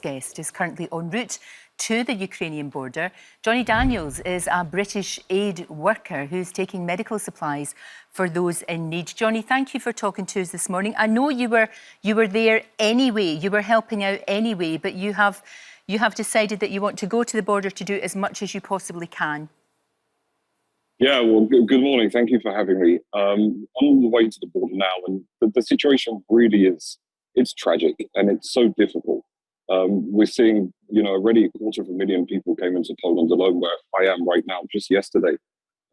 Guest is currently en route to the Ukrainian border. Jonny Daniels is a British aid worker who's taking medical supplies for those in need. Jonny, thank you for talking to us this morning. I know you were there anyway, you were helping out anyway, but you have decided that you want to go to the border to do as much as you possibly can. Yeah, well, good morning. Thank you for having me. I'm on the way to the border now, and the situation really it's tragic and it's so difficult. We're seeing, already 250,000 people came into Poland alone, where I am right now. Just yesterday,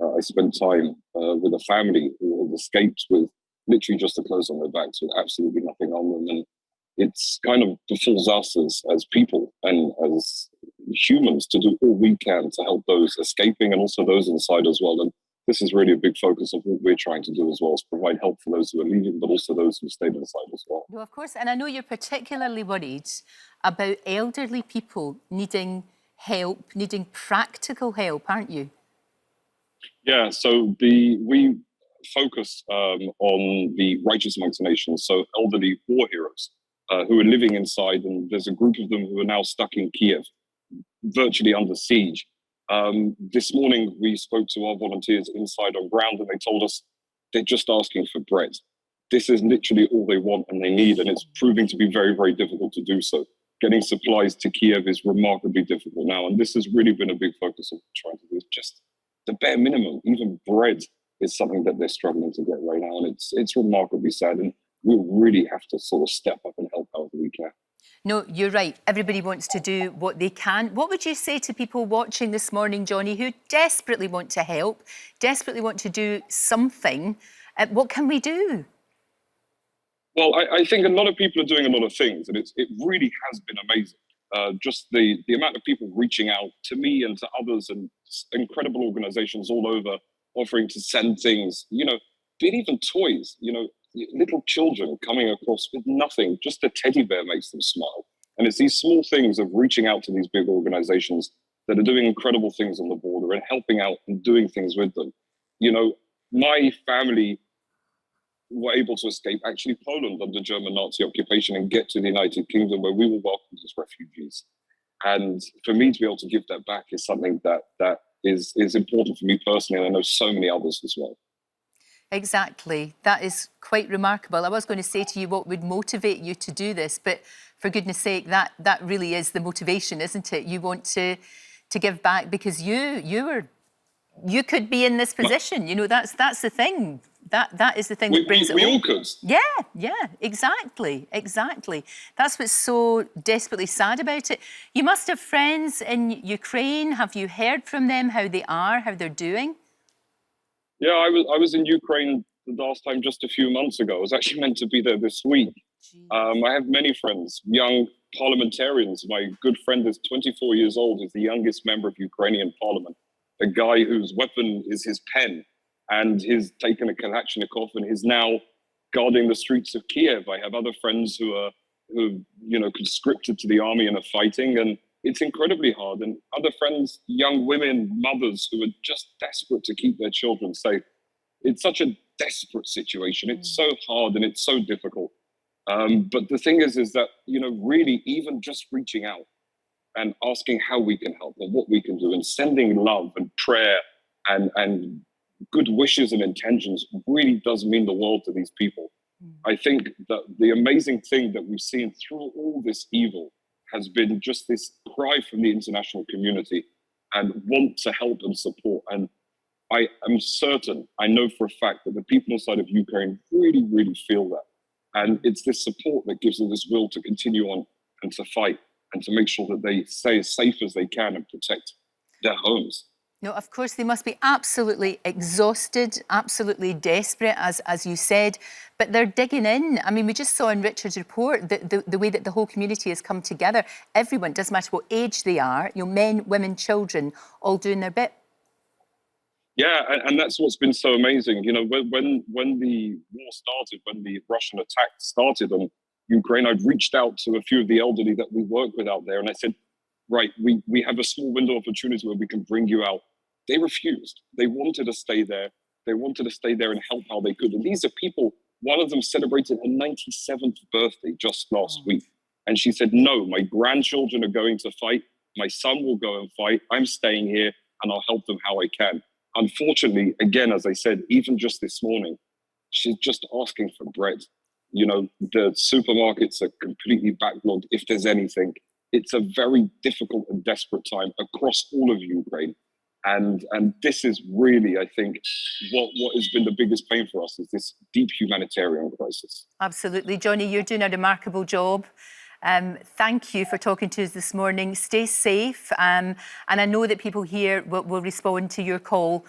I spent time with a family who had escaped with literally just the clothes on their backs, with absolutely nothing on them. And it's kind of befalls us as people and as humans to do all we can to help those escaping and also those inside as well. And this is really a big focus of what we're trying to do as well, is provide help for those who are leaving, but also those who stayed inside as well. No, of course. And I know you're particularly worried about elderly people needing help, needing practical help, aren't you? Yeah, so we focus on the righteous amongst the nations, so elderly war heroes who are living inside, and there's a group of them who are now stuck in Kiev, virtually under siege. This morning, we spoke to our volunteers inside on ground, and they told us they're just asking for bread. This is literally all they want and they need, and it's proving to be very, very difficult to do so. Getting supplies to Kiev is remarkably difficult now, and this has really been a big focus of trying to do just the bare minimum. Even bread is something that they're struggling to get right now, and it's remarkably sad, and we really have to sort of step up and help however we can. No, you're right. Everybody wants to do what they can. What would you say to people watching this morning, Jonny, who desperately want to help, desperately want to do something? What can we do? Well, I think a lot of people are doing a lot of things, and it really has been amazing. Just the amount of people reaching out to me and to others, and incredible organizations all over offering to send things, be it even toys, little children coming across with nothing, just a teddy bear makes them smile. And it's these small things of reaching out to these big organizations that are doing incredible things on the border and helping out and doing things with them. My family were able to escape actually Poland under German Nazi occupation and get to the United Kingdom, where we were welcomed as refugees. And for me to be able to give that back is something that is important for me personally, and I know so many others as well. Exactly. That is quite remarkable. I was going to say to you what would motivate you to do this, but for goodness sake, that really is the motivation, isn't it? You want to give back because you could be in this position. That's the thing. That is the thing that brings it we all could. Yeah, exactly. That's what's so desperately sad about it. You must have friends in Ukraine. Have you heard from them, how they are, how they're doing? Yeah, I was in Ukraine the last time just a few months ago. I was actually meant to be there this week. I have many friends, young parliamentarians. My good friend is 24 years old, is the youngest member of Ukrainian parliament, a guy whose weapon is his pen, and he's taken a Kalashnikov and he's now guarding the streets of Kiev. I have other friends who conscripted to the army and are fighting, and it's incredibly hard. And other friends, young women, mothers who are just desperate to keep their children safe. It's such a desperate situation. It's so hard and it's so difficult. But the thing is that, really even just reaching out and asking how we can help and what we can do, and sending love and prayer and good wishes and intentions really does mean the world to these people. I think that the amazing thing that we've seen through all this evil has been just this cry from the international community and want to help and support. And I am certain, I know for a fact, that the people inside of Ukraine really, really feel that. And it's this support that gives them this will to continue on and to fight and to make sure that they stay as safe as they can and protect their homes. No, of course, they must be absolutely exhausted, absolutely desperate, as you said, but they're digging in. I mean, we just saw in Richard's report the way that the whole community has come together. Everyone, doesn't matter what age they are, men, women, children, all doing their bit. Yeah, and that's what's been so amazing. When the war started, when the Russian attack started on Ukraine, I'd reached out to a few of the elderly that we work with out there, and I said, right, we have a small window of opportunity where we can bring you out. They refused. They wanted to stay there. They wanted to stay there and help how they could. And these are people, one of them celebrated her 97th birthday just last week. And she said, no, my grandchildren are going to fight. My son will go and fight. I'm staying here and I'll help them how I can. Unfortunately, again, as I said, even just this morning, she's just asking for bread. You know, the supermarkets are completely backlogged, if there's anything. It's a very difficult and desperate time across all of Ukraine. And this is really, I think, what has been the biggest pain for us is this deep humanitarian crisis. Absolutely. Jonny, you're doing a remarkable job. Thank you for talking to us this morning. Stay safe. And I know that people here will respond to your call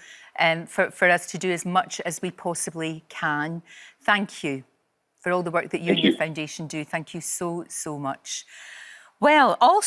for us to do as much as we possibly can. Thank you for all the work that you and your foundation do. Thank you so, so much. Well, also